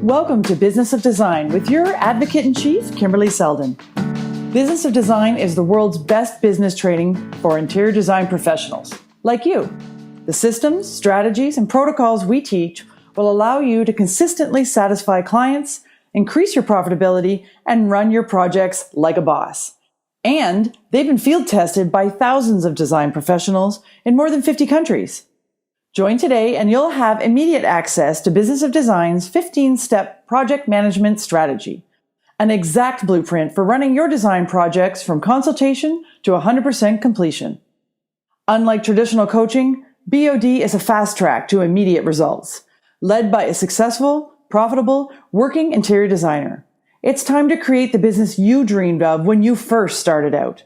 Welcome to Business of Design with your Advocate-in-Chief, Kimberley Seldon. Business of Design is the world's best business training for interior design professionals, like you. The systems, strategies, and protocols we teach will allow you to consistently satisfy clients, increase your profitability, and run your projects like a boss. And they've been field tested by thousands of design professionals in more than 50 countries. Join today and you'll have immediate access to Business of Design's 15-step project management strategy, an exact blueprint for running your design projects from consultation to 100% completion. Unlike traditional coaching, BOD is a fast track to immediate results, led by a successful, profitable, working interior designer. It's time to create the business you dreamed of when you first started out.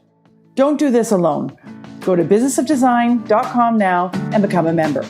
Don't do this alone. Go to businessofdesign.com now and become a member.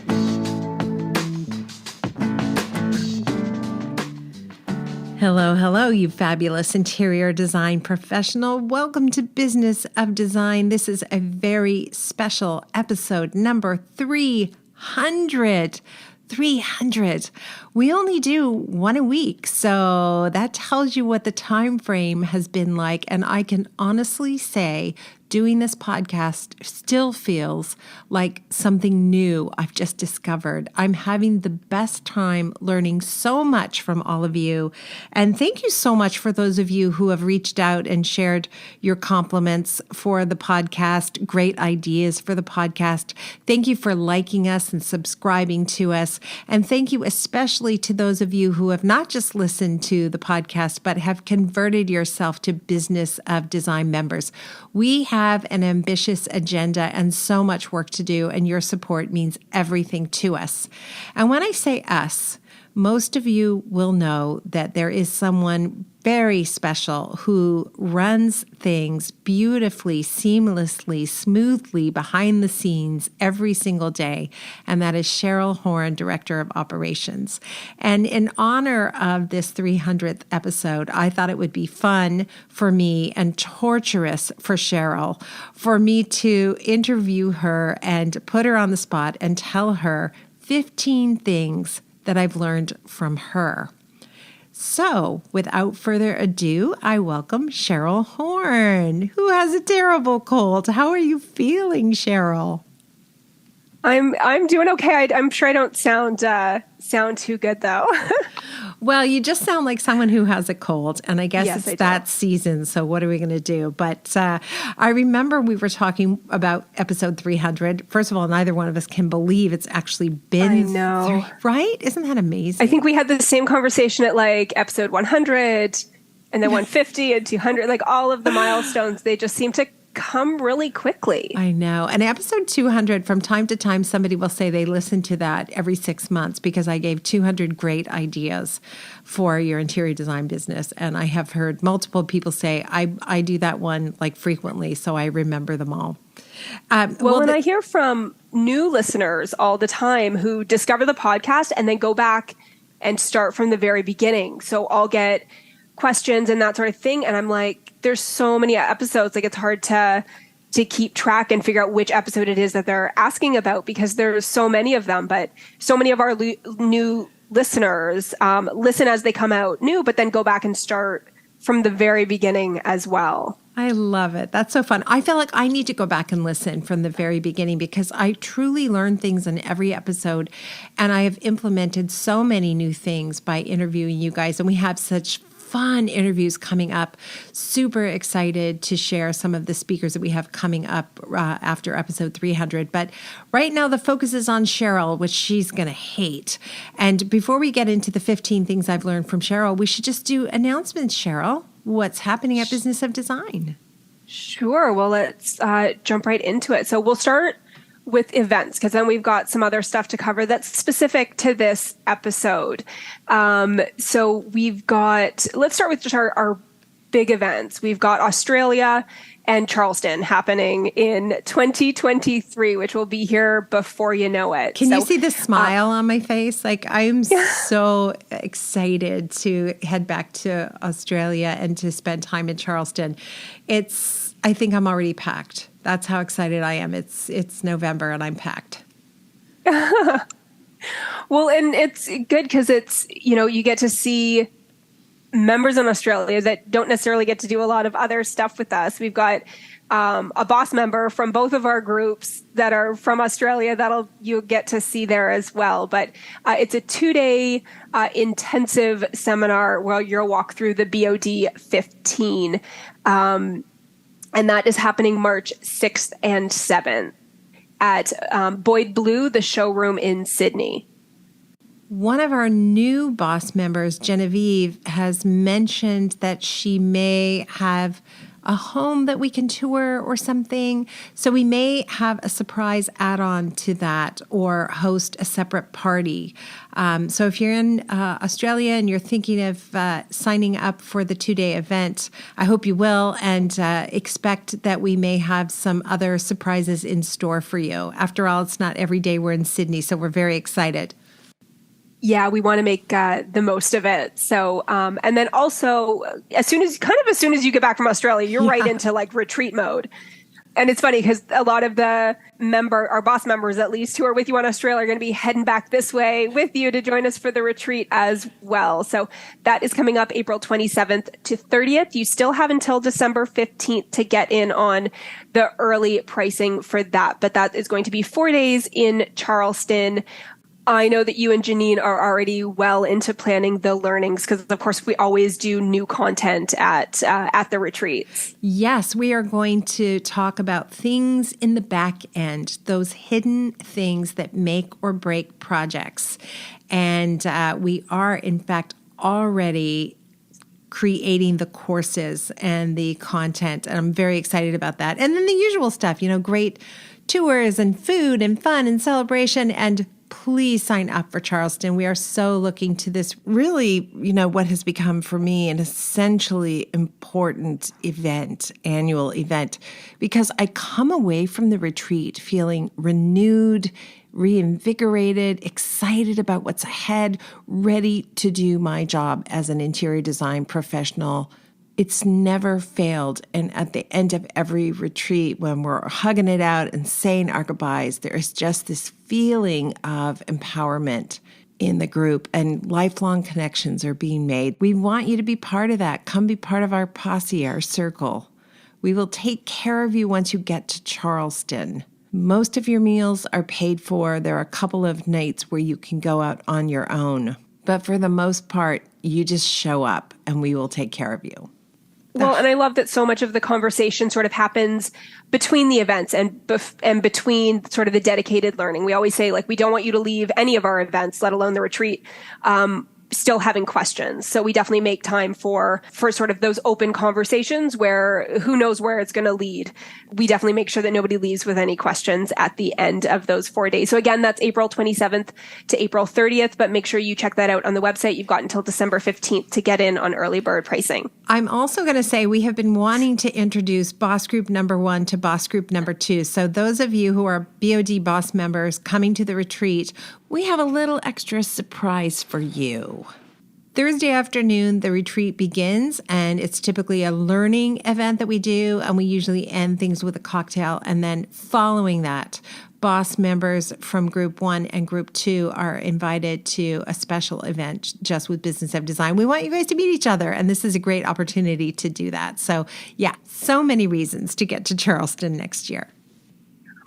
Hello, you fabulous interior design professional. Welcome to Business of Design. This is a very special episode, number 300. 300. We only do one a week, so that tells you what the time frame has been like. And I can honestly say doing this podcast still feels like something new I've just discovered. I'm having the best time learning so much from all of you. And thank you so much for those of you who have reached out and shared your compliments for the podcast, great ideas for the podcast. Thank you for liking us and subscribing to us. And thank you especially to those of you who have not just listened to the podcast, but have converted yourself to Business of Design members. We have an ambitious agenda and so much work to do, and your support means everything to us. And when I say us, most of you will know that there is someone very special who runs things beautifully, seamlessly, smoothly behind the scenes every single day, and that is Cheryl Horne, Director of Operations. And in honor of this 300th episode, I thought it would be fun for me and torturous for Cheryl for me to interview her and put her on the spot and tell her 15 things that I've learned from her. So, without further ado, I welcome Cheryl Horne, who has a terrible cold. How are you feeling, Cheryl? I'm doing okay. I'm sure I don't sound too good though. Well, you just sound like someone who has a cold, and I guess yes, it's that season, so what are we going to do? But I remember we were talking about episode 300. First of all, neither one of us can believe it's actually been I know. Right? Isn't that amazing? I think we had the same conversation at like episode 100 and then 150 and 200, like all of the milestones, they just seem to come really quickly. I know. And episode 200, from time to time, somebody will say they listen to that every 6 months because I gave 200 great ideas for your interior design business. And I have heard multiple people say, I do that one like frequently, so I remember them all. And I hear from new listeners all the time who discover the podcast and then go back and start from the very beginning. So I'll get questions and that sort of thing. And I'm like, there's so many episodes, like it's hard to keep track and figure out which episode it is that they're asking about because there's so many of them. But so many of our new listeners listen as they come out new, but then go back and start from the very beginning as well. I love it. That's so fun. I feel like I need to go back and listen from the very beginning because I truly learn things in every episode. And I have implemented so many new things by interviewing you guys. And we have such fun interviews coming up. Super excited to share some of the speakers that we have coming up after episode 300. But right now the focus is on Cheryl, which she's going to hate. And before we get into the 15 things I've learned from Cheryl, we should just do announcements, Cheryl. What's happening at Business of Design? Sure. Well, let's jump right into it. So we'll start with events because then we've got some other stuff to cover that's specific to this episode. So we've got, let's start with just our big events. We've got Australia and Charleston happening in 2023, which will be here before you know it. Can you see the smile on my face? Like I'm so excited to head back to Australia and to spend time in Charleston. I think I'm already packed. That's how excited I am. It's November and I'm packed. Well, and it's good because it's, you get to see members in Australia that don't necessarily get to do a lot of other stuff with us. We've got a boss member from both of our groups that are from Australia you'll get to see there as well. But it's a 2-day intensive seminar where you'll walk through the BOD 15. And that is happening March 6th and 7th at Boyd Blue, the showroom in Sydney. One of our new boss members, Genevieve, has mentioned that she may have a home that we can tour or something. So we may have a surprise add-on to that or host a separate party. So if you're in Australia and you're thinking of signing up for the 2-day event, I hope you will, and expect that we may have some other surprises in store for you. After all, it's not every day we're in Sydney, so we're very excited. Yeah, we want to make the most of it. So, and then also, as soon as you get back from Australia, you're right into like retreat mode. And it's funny because a lot of our boss members, at least, who are with you in Australia, are going to be heading back this way with you to join us for the retreat as well. So that is coming up April 27th to 30th. You still have until December 15th to get in on the early pricing for that. But that is going to be 4 days in Charleston. I know that you and Janine are already well into planning the learnings because, of course, we always do new content at the retreats. Yes, we are going to talk about things in the back end, those hidden things that make or break projects. And we are, in fact, already creating the courses and the content. And I'm very excited about that. And then the usual stuff, great tours and food and fun and celebration, and please sign up for Charleston. We are so looking to this really, what has become for me an essentially important annual event, because I come away from the retreat feeling renewed, reinvigorated, excited about what's ahead, ready to do my job as an interior design professional. It's never failed. And at the end of every retreat, when we're hugging it out and saying our goodbyes, there is just this feeling of empowerment in the group, and lifelong connections are being made. We want you to be part of that. Come be part of our posse, our circle. We will take care of you once you get to Charleston. Most of your meals are paid for. There are a couple of nights where you can go out on your own. But for the most part, you just show up and we will take care of you. Well, and I love that so much of the conversation sort of happens between the events and between sort of the dedicated learning. We always say, we don't want you to leave any of our events, let alone the retreat, still having questions. So we definitely make time for sort of those open conversations where who knows where it's going to lead. We definitely make sure that nobody leaves with any questions at the end of those 4 days. So again, that's April 27th to April 30th, but make sure you check that out on the website. You've got until December 15th to get in on early bird pricing. I'm also going to say we have been wanting to introduce Boss Group number 1 to Boss Group number 2. So those of you who are BOD Boss members coming to the retreat, we have a little extra surprise for you. Thursday afternoon, the retreat begins, and it's typically a learning event that we do, and we usually end things with a cocktail. And then following that, boss members from Group 1 and Group 2 are invited to a special event just with Business of Design. We want you guys to meet each other, and this is a great opportunity to do that. So yeah, so many reasons to get to Charleston next year.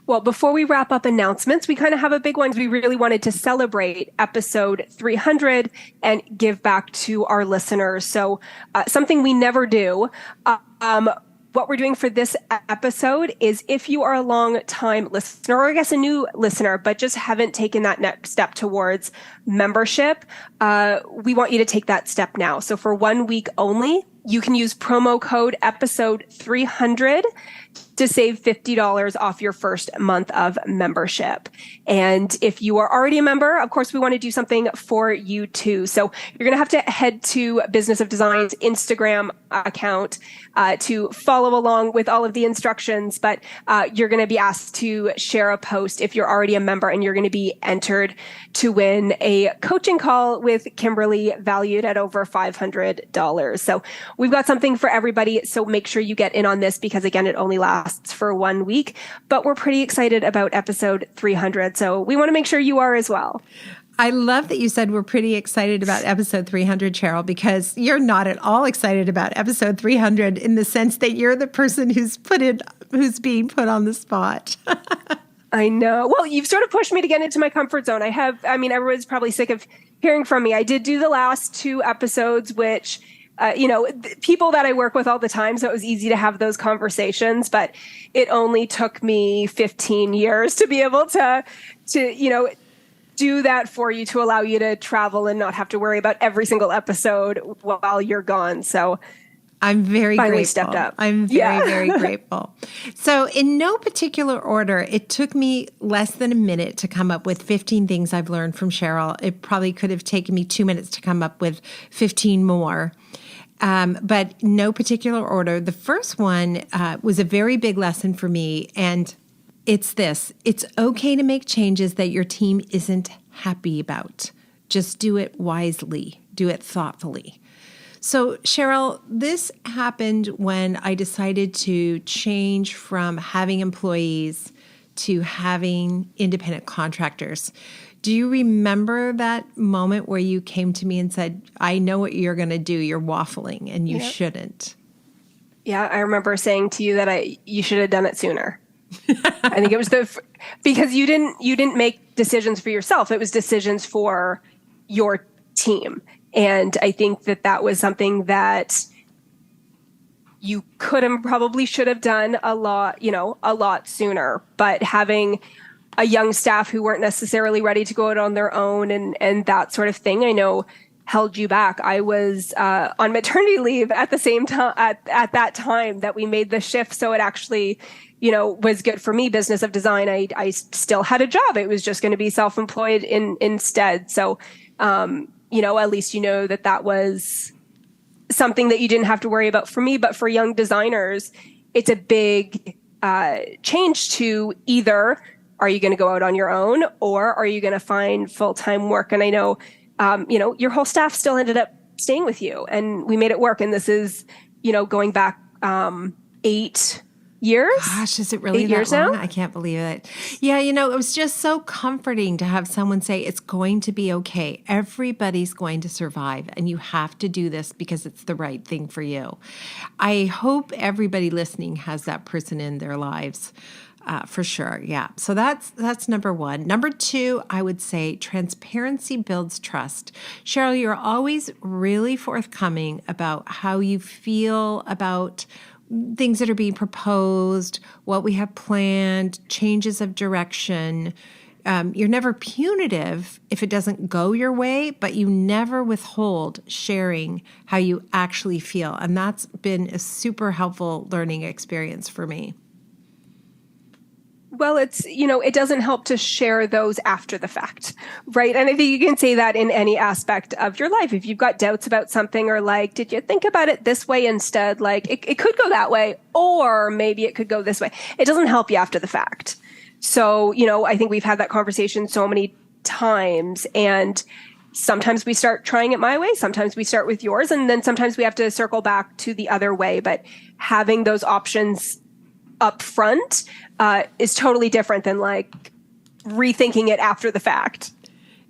Well, before we wrap up announcements, we kind of have a big one. We really wanted to celebrate episode 300 and give back to our listeners. So something we never do. What we're doing for this episode is, if you are a long-time listener, or I guess a new listener, but just haven't taken that next step towards membership, we want you to take that step now. So for 1 week only, you can use promo code episode 300 to save $50 off your first month of membership. And if you are already a member, of course, we want to do something for you too. So you're going to have to head to Business of Design's Instagram account to follow along with all of the instructions. But you're going to be asked to share a post if you're already a member, and you're going to be entered to win a coaching call with Kimberley valued at over $500. So we've got something for everybody. So make sure you get in on this, because again, it only lasts for 1 week, but we're pretty excited about episode 300. So we want to make sure you are as well. I love that you said we're pretty excited about episode 300, Cheryl, because you're not at all excited about episode 300 in the sense that you're the person who's being put on the spot. I know. Well, you've sort of pushed me to get into my comfort zone. Everyone's probably sick of hearing from me. I did do the last 2 episodes, which, people that I work with all the time, so it was easy to have those conversations, but it only took me 15 years to be able to do that for you, to allow you to travel and not have to worry about every single episode while you're gone. So I'm very grateful. Stepped up. I'm very grateful. So in no particular order, it took me less than a minute to come up with 15 things I've learned from Cheryl. It probably could have taken me 2 minutes to come up with 15 more. But no particular order. The first one was a very big lesson for me, and it's this. It's okay to make changes that your team isn't happy about. Just do it wisely. Do it thoughtfully. So, Cheryl, this happened when I decided to change from having employees to having independent contractors. Do you remember that moment where you came to me and said, I know what you're going to do. You're waffling and you shouldn't. Yeah, I remember saying to you that you should have done it sooner. I think it was because you didn't make decisions for yourself. It was decisions for your team. And I think that was something that you could and probably should have done a lot sooner. But having a young staff who weren't necessarily ready to go out on their own and that sort of thing, I know held you back. I was on maternity leave at the same time at that time that we made the shift. So it actually, was good for me. Business of Design. I still had a job. It was just going to be self-employed instead. So, at least that was something that you didn't have to worry about for me. But for young designers, it's a big change to either, are you going to go out on your own or are you going to find full-time work? And I know, your whole staff still ended up staying with you and we made it work. And this is, going back 8 years. Gosh, is it really 8 that years long? now? I can't believe it. Yeah, it was just so comforting to have someone say, it's going to be okay. Everybody's going to survive, and you have to do this because it's the right thing for you. I hope everybody listening has that person in their lives. For sure. Yeah. So that's number one. Number two, I would say transparency builds trust. Cheryl, you're always really forthcoming about how you feel about things that are being proposed, what we have planned, changes of direction. You're never punitive if it doesn't go your way, but you never withhold sharing how you actually feel. And that's been a super helpful learning experience for me. Well, it's, it doesn't help to share those after the fact, right? And I think you can say that in any aspect of your life. If you've got doubts about something or did you think about it this way instead? It could go that way, or maybe it could go this way. It doesn't help you after the fact. So, I think we've had that conversation so many times, and sometimes we start trying it my way. Sometimes we start with yours, and then sometimes we have to circle back to the other way. But having those options up front is totally different than rethinking it after the fact.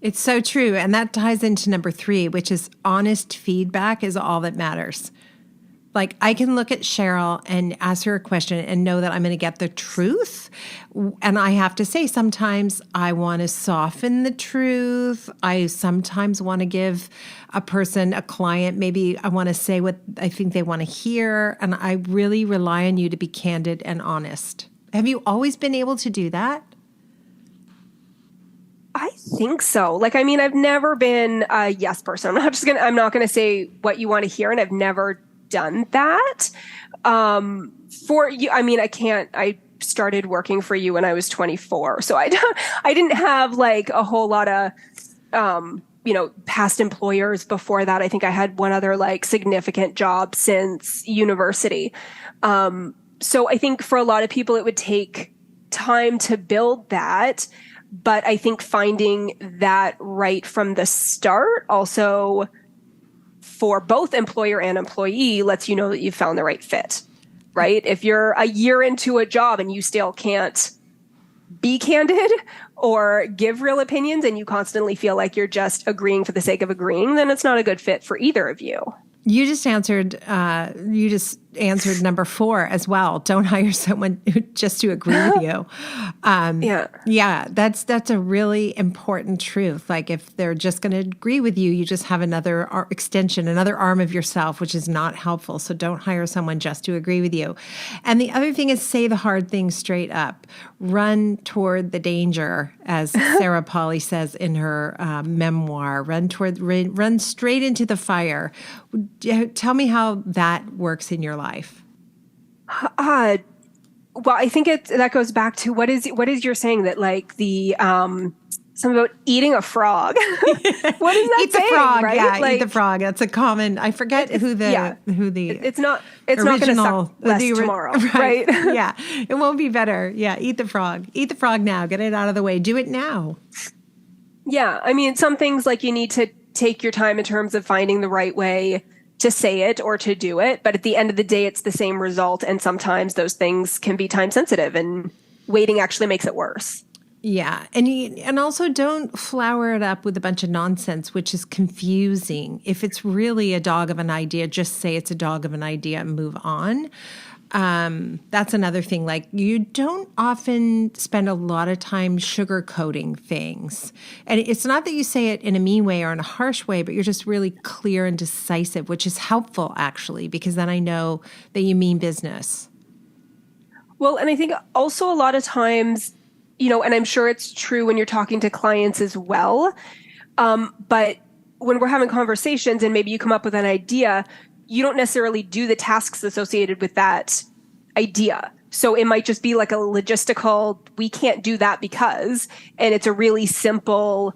It's so true. And that ties into number 3, which is honest feedback is all that matters. I can look at Cheryl and ask her a question and know that I'm going to get the truth. And I have to say, sometimes I want to soften the truth. I sometimes want to give a client, maybe I want to say what I think they want to hear. And I really rely on you to be candid and honest. Have you always been able to do that? I think so. I've never been a yes person. I'm not going to say what you want to hear, and I've never done that. For you, I started working for you when I was 24. So I didn't have a whole lot of, past employers before that. I think I had one other significant job since university. So I think for a lot of people, it would take time to build that. But I think finding that right from the start also for both employer and employee lets you know that you've found the right fit, right? If you're a year into a job and you still can't be candid or give real opinions and you constantly feel like you're just agreeing for the sake of agreeing, then it's not a good fit for either of you. You just answered number 4 as well. Don't hire someone just to agree with you. Yeah, that's a really important truth. Like if they're just going to agree with you, you just have another extension, another arm of yourself, which is not helpful. So don't hire someone just to agree with you. And the other thing is say the hard things straight up. Run toward the danger, as Sarah Polley says in her memoir. Run straight into the fire. Tell me how that works in your life. Well, I think that goes back to what is you're saying that like the something about eating a frog. What is that eat saying? The frog, right? yeah, like, eat the frog. That's a common. I forget who the It's not original, not going to suck less tomorrow, right? Yeah, it won't be better. Yeah, eat the frog. Eat the frog now. Get it out of the way. Do it now. Yeah, I mean, some things like you need to take your time in terms of finding the right way to say it or to do it. But at the end of the day, it's the same result. And sometimes those things can be time sensitive and waiting actually makes it worse. Yeah. And also don't flower it up with a bunch of nonsense, which is confusing. If it's really a dog of an idea, just say it's a dog of an idea and move on. That's another thing. Like you don't often spend a lot of time sugarcoating things. And it's not that you say it in a mean way or in a harsh way, but you're just really clear and decisive, which is helpful actually, because then I know that you mean business. Well, and I think also a lot of times, and I'm sure it's true when you're talking to clients as well. But when we're having conversations and maybe you come up with an idea, you don't necessarily do the tasks associated with that idea. So it might just be like a logistical, we can't do that because, and it's a really simple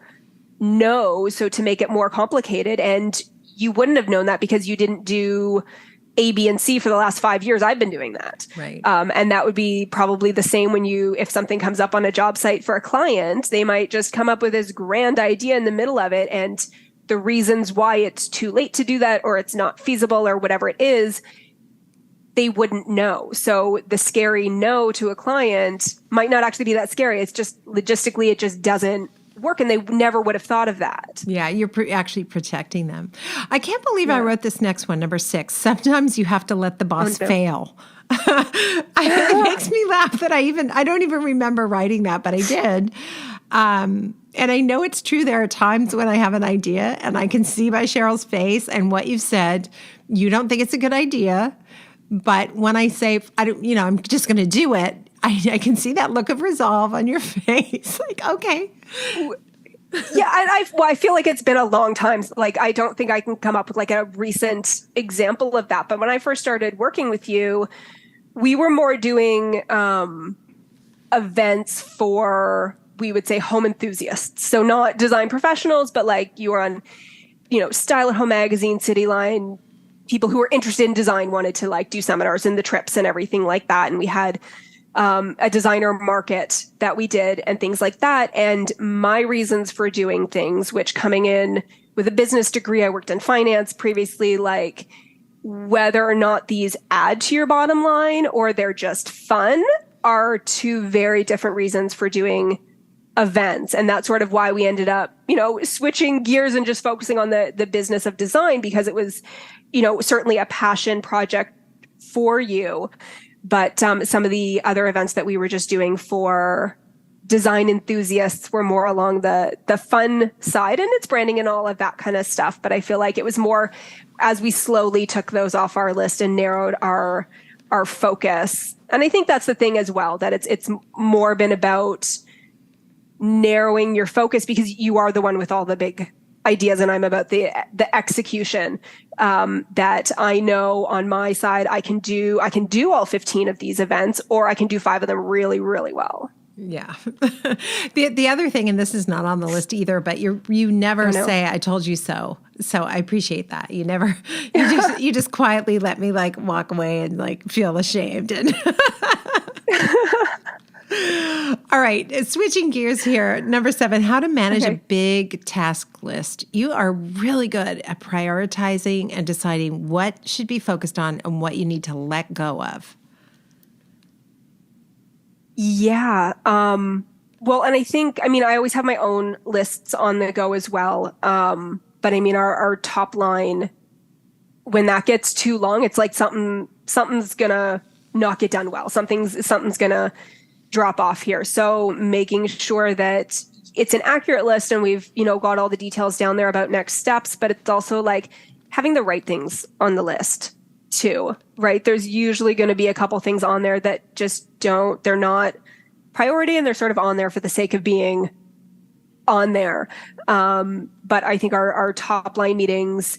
no. So to make it more complicated, and you wouldn't have known that because you didn't do A, B, and C for the last 5 years. I've been doing that. Right. And that would be probably the same if something comes up on a job site for a client, they might just come up with this grand idea in the middle of it. And the reasons why it's too late to do that or it's not feasible or whatever it is, they wouldn't know. So the scary no to a client might not actually be that scary. It's just logistically, it just doesn't work and they never would have thought of that. Yeah, you're actually protecting them. I can't believe I wrote this next one, number 6. Sometimes you have to let the boss fail. It makes me laugh that I don't even remember writing that, but I did. And I know it's true. There are times when I have an idea and I can see by Cheryl's face and what you've said, you don't think it's a good idea. But when I say, I'm just going to do it, I can see that look of resolve on your face. Like, okay. Yeah. I feel like it's been a long time. Like, I don't think I can come up with like a recent example of that. But when I first started working with you, we were more doing events for, we would say, home enthusiasts. So not design professionals, but like you were on, Style at Home Magazine, Cityline, people who were interested in design wanted to like do seminars and the trips and everything like that. And we had a designer market that we did and things like that. And my reasons for doing things, which coming in with a business degree, I worked in finance previously, like whether or not these add to your bottom line or they're just fun are two very different reasons for doing events. And that's sort of why we ended up, switching gears and just focusing on the business of design, because it was, certainly a passion project for you. But some of the other events that we were just doing for design enthusiasts were more along the fun side, and it's branding and all of that kind of stuff. But I feel like it was more as we slowly took those off our list and narrowed our focus. And I think that's the thing as well, that it's more been about narrowing your focus because you are the one with all the big ideas and I'm about the execution, that I know on my side, I can do all 15 of these events, or I can do 5 of them really, really well. Yeah. The other thing, and this is not on the list either, but you never say, I told you so. So I appreciate that. You just quietly let me like walk away and like feel ashamed. And all right. Switching gears here. Number 7, how to manage a big task list. You are really good at prioritizing and deciding what should be focused on and what you need to let go of. Yeah. Well, and I think, I mean, I always have my own lists on the go as well. But I mean, our top line, when that gets too long, it's like something's gonna not get done well. Something's gonna drop off here. So making sure that it's an accurate list and we've, got all the details down there about next steps, but it's also like having the right things on the list too, right? There's usually going to be a couple things on there that just they're not priority and they're sort of on there for the sake of being on there. But I think our top line meetings,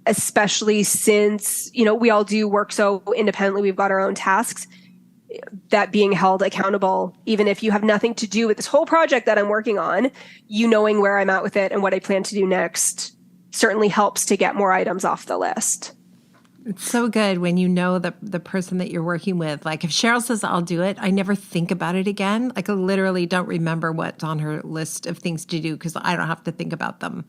especially since, we all do work so independently, we've got our own tasks, that being held accountable, even if you have nothing to do with this whole project that I'm working on, knowing where I'm at with it and what I plan to do next certainly helps to get more items off the list. It's so good when you know the person that you're working with. Like if Cheryl says, I'll do it, I never think about it again. Like I literally don't remember what's on her list of things to do because I don't have to think about them.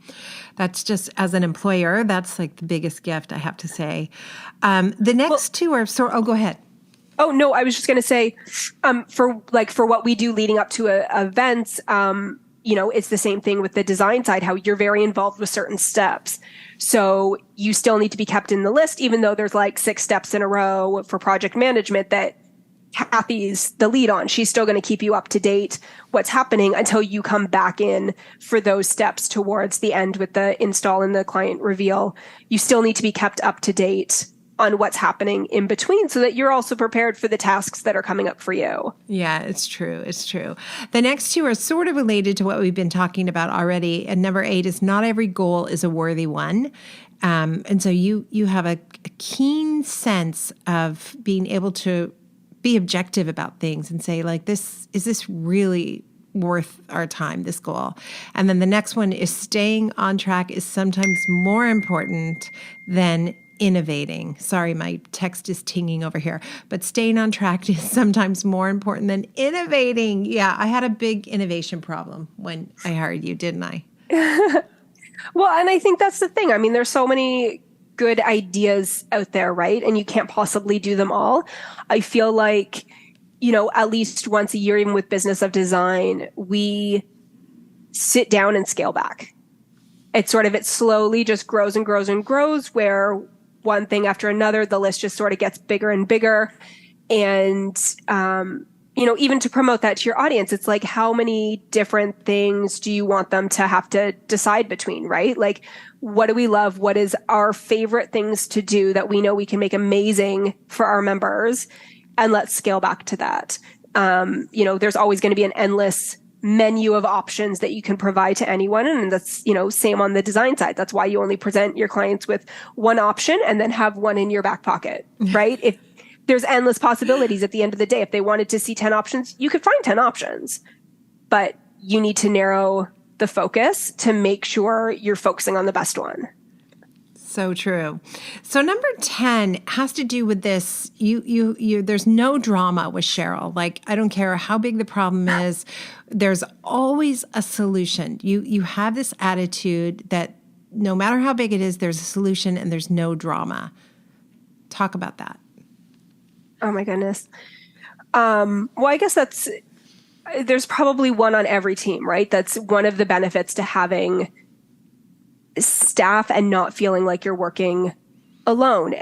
That's just, as an employer, that's like the biggest gift, I have to say. The next two are, go ahead. Oh, no, I was just going to say, for what we do leading up to events, it's the same thing with the design side, how you're very involved with certain steps. So you still need to be kept in the list, even though there's like 6 steps in a row for project management that Kathy's the lead on. She's still going to keep you up to date what's happening until you come back in for those steps towards the end with the install and the client reveal. You still need to be kept up to date on what's happening in between so that you're also prepared for the tasks that are coming up for you. Yeah, it's true. It's true. The next two are sort of related to what we've been talking about already. And number 8 is not every goal is a worthy one. And so you have a keen sense of being able to be objective about things and say, like, is this really worth our time, this goal? And then the next one is staying on track is sometimes more important than innovating. Sorry, my text is tinging over here, but staying on track is sometimes more important than innovating. Yeah, I had a big innovation problem when I hired you, didn't I? Well, and I think that's the thing. I mean, there's so many good ideas out there, right? And you can't possibly do them all. I feel like, at least once a year, even with Business of Design, we sit down and scale back. It slowly just grows and grows and grows, where one thing after another, the list just sort of gets bigger and bigger. And, even to promote that to your audience, it's like, how many different things do you want them to have to decide between, right? Like, what do we love? What is our favorite things to do that we know we can make amazing for our members? And let's scale back to that. There's always going to be an endless menu of options that you can provide to anyone. And that's, same on the design side. That's why you only present your clients with one option and then have one in your back pocket, right? If there's endless possibilities at the end of the day, if they wanted to see 10 options, you could find 10 options, but you need to narrow the focus to make sure you're focusing on the best one. So true. So number 10 has to do with this. There's no drama with Cheryl. Like, I don't care how big the problem is. There's always a solution. You have this attitude that no matter how big it is, there's a solution and there's no drama. Talk about that. Oh my goodness. Well, I guess there's probably one on every team, right? That's one of the benefits to having staff and not feeling like you're working alone,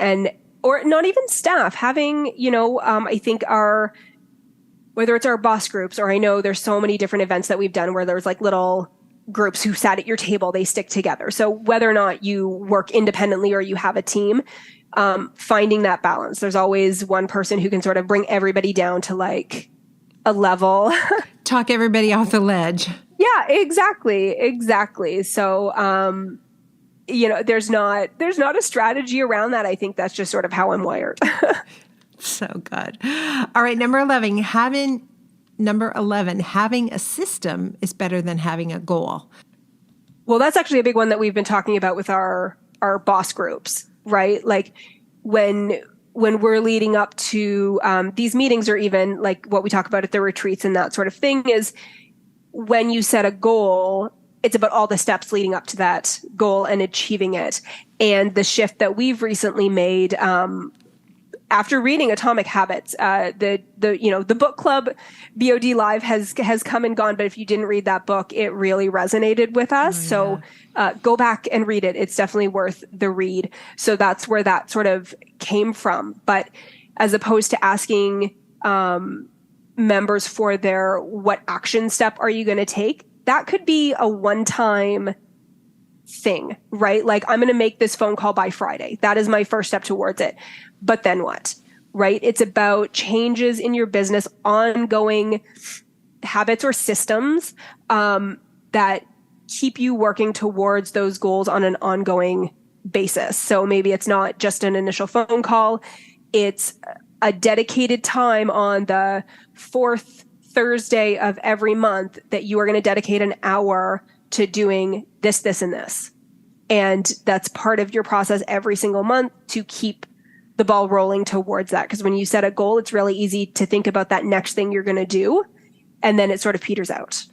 or not even staff, having, I think whether it's our boss groups, or I know there's so many different events that we've done where there's like little groups who sat at your table, they stick together. So whether or not you work independently or you have a team, finding that balance, there's always one person who can sort of bring everybody down to like a level. Talk everybody off the ledge. Yeah, exactly. So, there's not a strategy around that. I think that's just sort of how I'm wired. So good. All right. Number 11, having a system is better than having a goal. Well, that's actually a big one that we've been talking about with our boss groups, right? Like when we're leading up to these meetings, or even like what we talk about at the retreats and that sort of thing, is when you set a goal, it's about all the steps leading up to that goal and achieving it. And the shift that we've recently made after reading Atomic Habits, the book club BOD Live has come and gone, but if you didn't read that book, it really resonated with us. So go back and read it. It's definitely worth the read. So that's where that sort of came from. But as opposed to asking members for their what action step are you going to take, that could be a one-time thing, right? Like, I'm going to make this phone call by Friday. That is my first step towards it. But then what, right? It's about changes in your business, ongoing habits or systems that keep you working towards those goals on an ongoing basis. So maybe it's not just an initial phone call. It's a dedicated time on the fourth Thursday of every month that you are going to dedicate an hour to doing this, this, and this. And that's part of your process every single month to keep the ball rolling towards that. Because when you set a goal, it's really easy to think about that next thing you're going to do. And then it sort of peters out.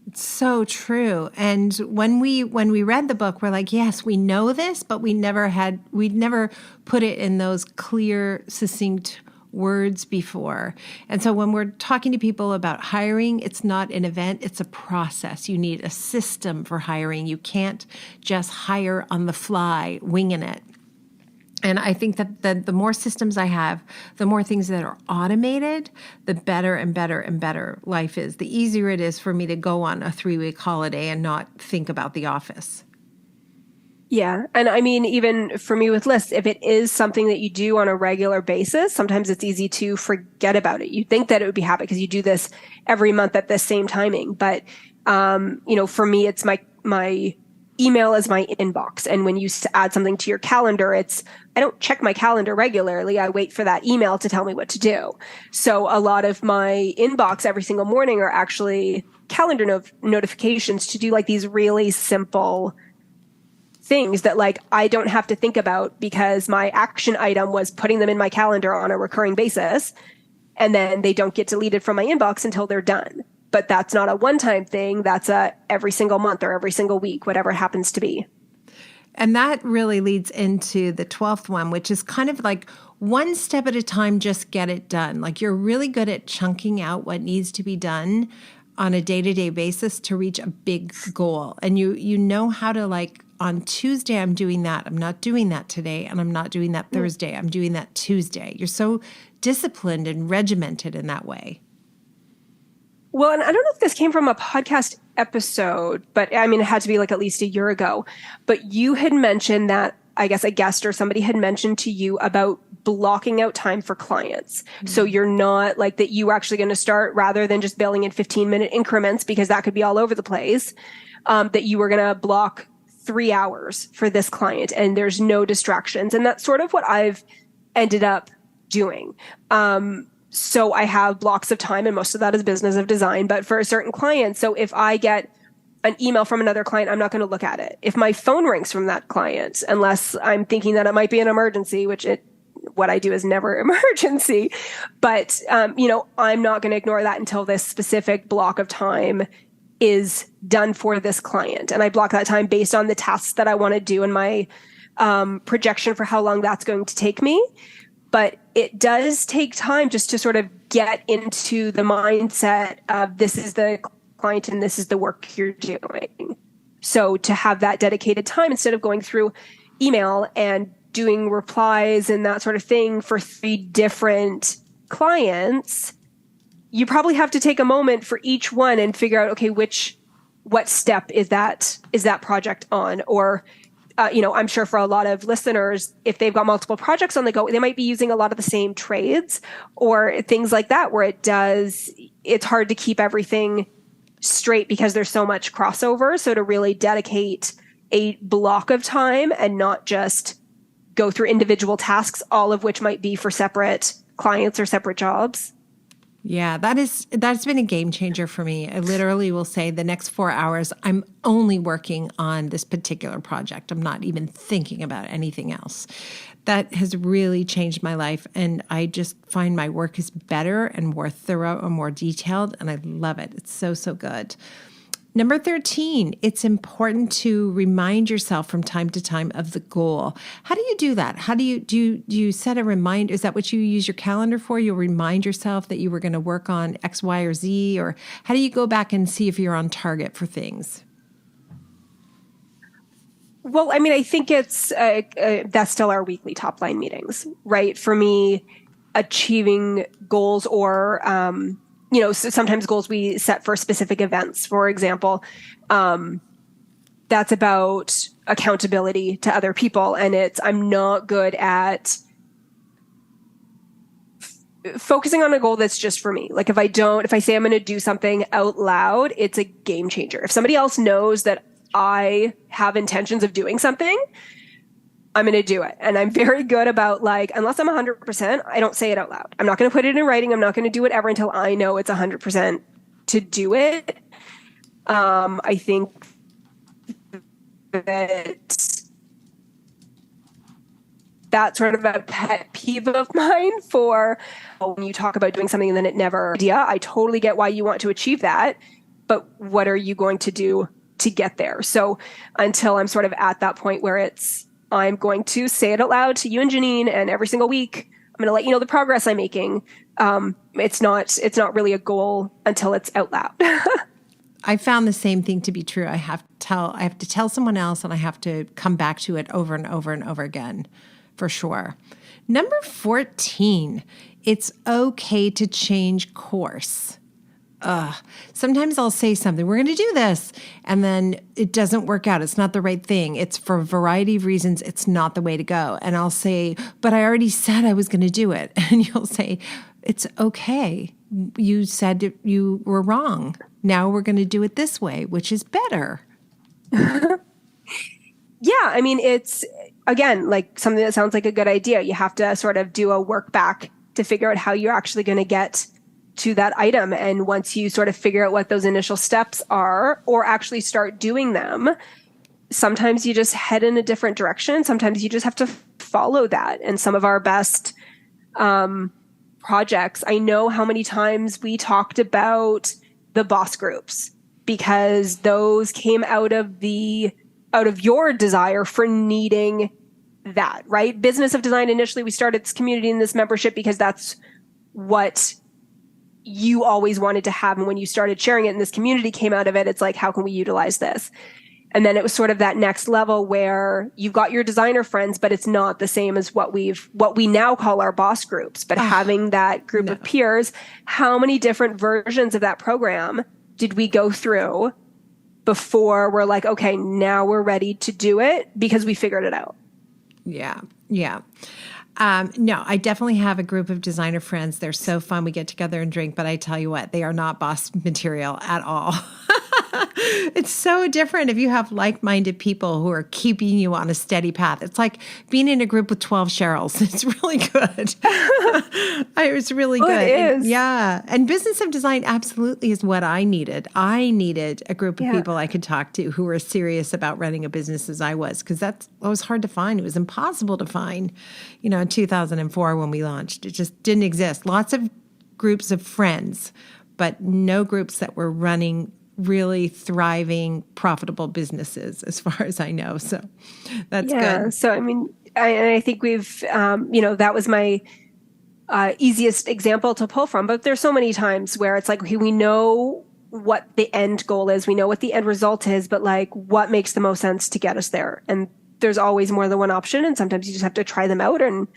It's so true. And when we read the book, we're like, yes, we know this, but we'd never put it in those clear, succinct words before. And so when we're talking to people about hiring, it's not an event, it's a process. You need a system for hiring. You can't just hire on the fly, winging it. And I think that the more systems I have, the more things that are automated, the better and better and better life is. The easier it is for me to go on a 3-week holiday and not think about the office. Yeah. And I mean, even for me with lists, if it is something that you do on a regular basis, sometimes it's easy to forget about it. You think that it would be habit because you do this every month at the same timing. But, for me, it's my email is my inbox. And when you add something to your calendar, I don't check my calendar regularly. I wait for that email to tell me what to do. So a lot of my inbox every single morning are actually calendar notifications to do like these really simple things that like I don't have to think about because my action item was putting them in my calendar on a recurring basis, and then they don't get deleted from my inbox until they're done. But that's not a one-time thing. That's a every single month or every single week, whatever it happens to be. And that really leads into the 12th one, which is kind of like one step at a time, just get it done. Like you're really good at chunking out what needs to be done on a day-to-day basis to reach a big goal. And you know how to like, on Tuesday, I'm doing that. I'm not doing that today. And I'm not doing that Thursday. I'm doing that Tuesday. You're so disciplined and regimented in that way. Well, and I don't know if this came from a podcast episode, but I mean, it had to be like at least a year ago. But you had mentioned that, I guess a guest or somebody had mentioned to you about blocking out time for clients. Mm-hmm. So you're not like that you were actually going to start rather than just billing in 15-minute increments because that could be all over the place, that you were going to block 3 hours for this client and there's no distractions. And that's sort of what I've ended up doing. So I have blocks of time and most of that is business of design, but for a certain client. So if I get an email from another client, I'm not going to look at it. If my phone rings from that client, unless I'm thinking that it might be an emergency, what I do is never emergency, but, I'm not going to ignore that until this specific block of time is done for this client. And I block that time based on the tasks that I want to do and my projection for how long that's going to take me. But it does take time just to sort of get into the mindset of this is the client and this is the work you're doing. So to have that dedicated time instead of going through email and doing replies and that sort of thing for 3 different clients, you probably have to take a moment for each one and figure out, okay, what step is that project on? Or, I'm sure for a lot of listeners, if they've got multiple projects on the go, they might be using a lot of the same trades or things like that, where it's hard to keep everything straight because there's so much crossover. So to really dedicate a block of time and not just go through individual tasks, all of which might be for separate clients or separate jobs. Yeah, that's been a game changer for me. I literally will say the next 4 hours, I'm only working on this particular project. I'm not even thinking about anything else. That has really changed my life. And I just find my work is better and more thorough and more detailed. And I love it. It's so, so good. Number 13, it's important to remind yourself from time to time of the goal. How do you do that? How do you set a reminder? Is that what you use your calendar for? You'll remind yourself that you were going to work on X, Y, or Z? Or how do you go back and see if you're on target for things? Well, I mean, I think it's that's still our weekly top line meetings, right? For me, achieving goals or sometimes goals we set for specific events, for example, that's about accountability to other people. And I'm not good at focusing on a goal that's just for me. Like if I say I'm going to do something out loud, it's a game changer. If somebody else knows that I have intentions of doing something, I'm going to do it. And I'm very good about unless I'm 100%, I don't say it out loud. I'm not going to put it in writing. I'm not going to do whatever until I know it's 100% to do it. I think that's sort of a pet peeve of mine for when you talk about doing something and then it never, I totally get why you want to achieve that, but what are you going to do to get there? So until I'm sort of at that point where I'm going to say it out loud to you and Janine, and every single week I'm going to let you know the progress I'm making. It's not really a goal until it's out loud. I found the same thing to be true. I have to tell someone else, and I have to come back to it over and over and over again, for sure. Number 14, it's okay to change course. Sometimes I'll say something, we're going to do this, and then it doesn't work out. It's not the right thing. It's for a variety of reasons. It's not the way to go. And I'll say, but I already said I was going to do it. And you'll say, it's okay. You said you were wrong. Now we're going to do it this way, which is better. Yeah. I mean, it's, again, like something that sounds like a good idea. You have to sort of do a work back to figure out how you're actually going to get to that item. And once you sort of figure out what those initial steps are, or actually start doing them, sometimes you just head in a different direction. Sometimes you just have to follow that. And some of our best projects, I know how many times we talked about the boss groups, because those came out of your desire for needing that, right? Business of Design, initially we started this community and this membership because that's what you always wanted to have. And when you started sharing it and this community came out of it, it's like, how can we utilize this? And then it was sort of that next level where you've got your designer friends, but it's not the same as what we now call our boss groups. But having that group of peers, how many different versions of that program did we go through before we're like, okay, now we're ready to do it because we figured it out? Yeah. Yeah. No, I definitely have a group of designer friends. They're so fun. We get together and drink, but I tell you what, they are not boss material at all. It's so different if you have like-minded people who are keeping you on a steady path. It's like being in a group with 12 Cheryls. It's really good. It's really good. It is. And Business of Design absolutely is what I needed. I needed a group of people I could talk to who were serious about running a business as I was, because that was hard to find. It was impossible to find, in 2004 when we launched. It just didn't exist. Lots of groups of friends, but no groups that were running really thriving, profitable businesses, as far as I know. So that's good. So, I mean, I think we've, that was my easiest example to pull from. But there's so many times where it's like, okay, we know what the end goal is. We know what the end result is, but like, what makes the most sense to get us there? And there's always more than one option. And sometimes you just have to try them out. And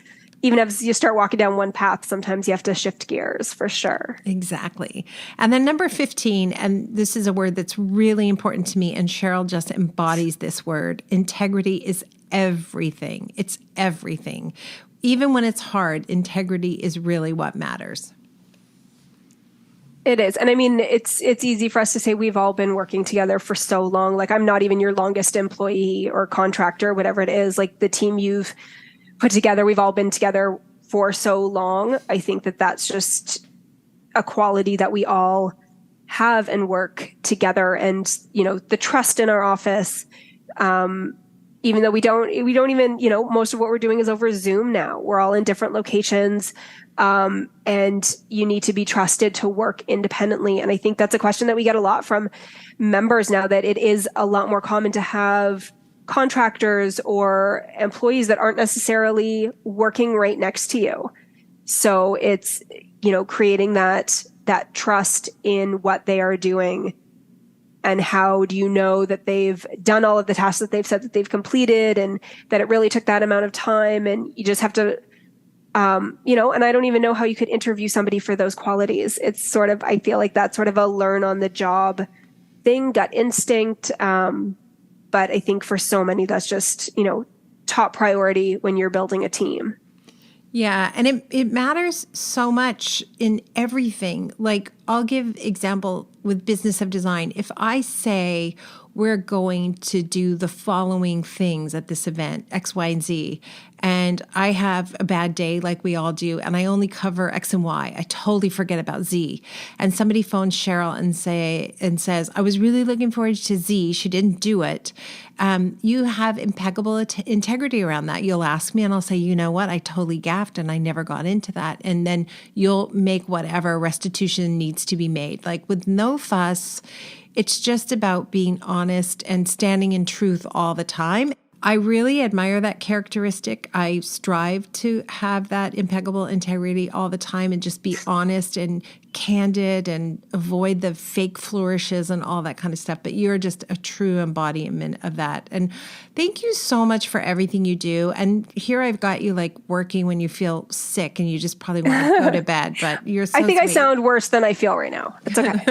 even as you start walking down one path, sometimes you have to shift gears, for sure. Exactly. And then number 15, and this is a word that's really important to me, and Cheryl just embodies this word. Integrity is everything. It's everything. Even when it's hard, integrity is really what matters. It is. And I mean, it's easy for us to say we've all been working together for so long. Like, I'm not even your longest employee or contractor, whatever it is. Like, the team you've put together, we've all been together for so long. I think that that's just a quality that we all have and work together. And, the trust in our office, even though we don't even, most of what we're doing is over Zoom now. We're all in different locations. And you need to be trusted to work independently. And I think that's a question that we get a lot from members now, that it is a lot more common to have contractors or employees that aren't necessarily working right next to you. So it's, creating that trust in what they are doing. And how do you know that they've done all of the tasks that they've said that they've completed, and that it really took that amount of time? And you just have to, and I don't even know how you could interview somebody for those qualities. It's sort of, I feel like that's sort of a learn on the job thing, gut instinct. But I think for so many, that's just, top priority when you're building a team. Yeah. And it matters so much in everything. Like, I'll give example with Business of Design. If I say we're going to do the following things at this event, X, Y, and Z, and I have a bad day like we all do, and I only cover X and Y, I totally forget about Z. And somebody phones Cheryl and says, I was really looking forward to Z. She didn't do it. You have impeccable integrity around that. You'll ask me and I'll say, you know what? I totally gaffed and I never got into that. And then you'll make whatever restitution needs to be made. Like, with no fuss, it's just about being honest and standing in truth all the time. I really admire that characteristic. I strive to have that impeccable integrity all the time and just be honest and candid and avoid the fake flourishes and all that kind of stuff. But you're just a true embodiment of that. And thank you so much for everything you do. And here I've got you like working when you feel sick and you just probably want to go to bed, but you're so I think sweet. I sound worse than I feel right now. It's okay.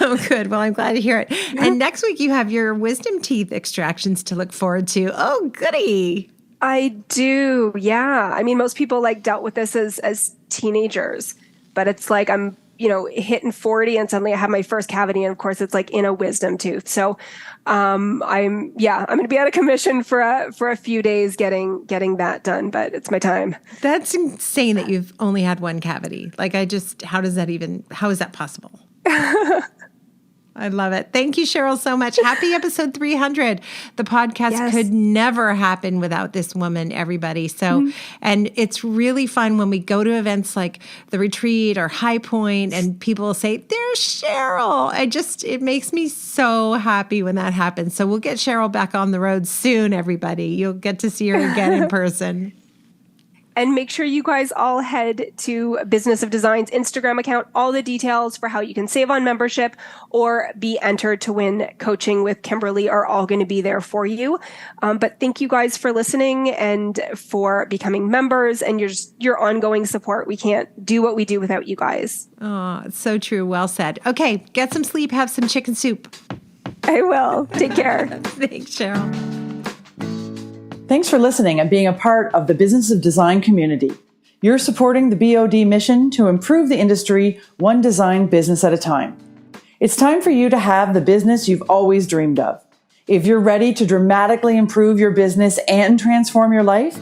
Oh, good. Well, I'm glad to hear it. And next week you have your wisdom teeth extractions to look forward to. Oh, goody. I do. Yeah. I mean, most people dealt with this as teenagers, but it's like I'm, hitting 40 and suddenly I have my first cavity. And of course it's like in a wisdom tooth. So, I'm going to be out of commission for a few days getting that done, but it's my time. That's insane that you've only had one cavity. Like, how is that possible? I love it. Thank you, Cheryl, so much. Happy episode 300. The podcast could never happen without this woman, everybody. So, and it's really fun when we go to events like the retreat or High Point and people say, there's Cheryl. It makes me so happy when that happens. So we'll get Cheryl back on the road soon, everybody. You'll get to see her again in person. And make sure you guys all head to Business of Design's Instagram account. All the details for how you can save on membership or be entered to win coaching with Kimberley are all going to be there for you. But thank you guys for listening and for becoming members and your ongoing support. We can't do what we do without you guys. Oh, it's so true. Well said. Okay, get some sleep, have some chicken soup. I will. Take care. Thanks, Cheryl. Thanks for listening and being a part of the Business of Design community. You're supporting the BOD mission to improve the industry one design business at a time. It's time for you to have the business you've always dreamed of. If you're ready to dramatically improve your business and transform your life,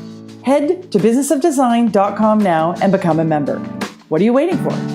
head to businessofdesign.com now and become a member. What are you waiting for?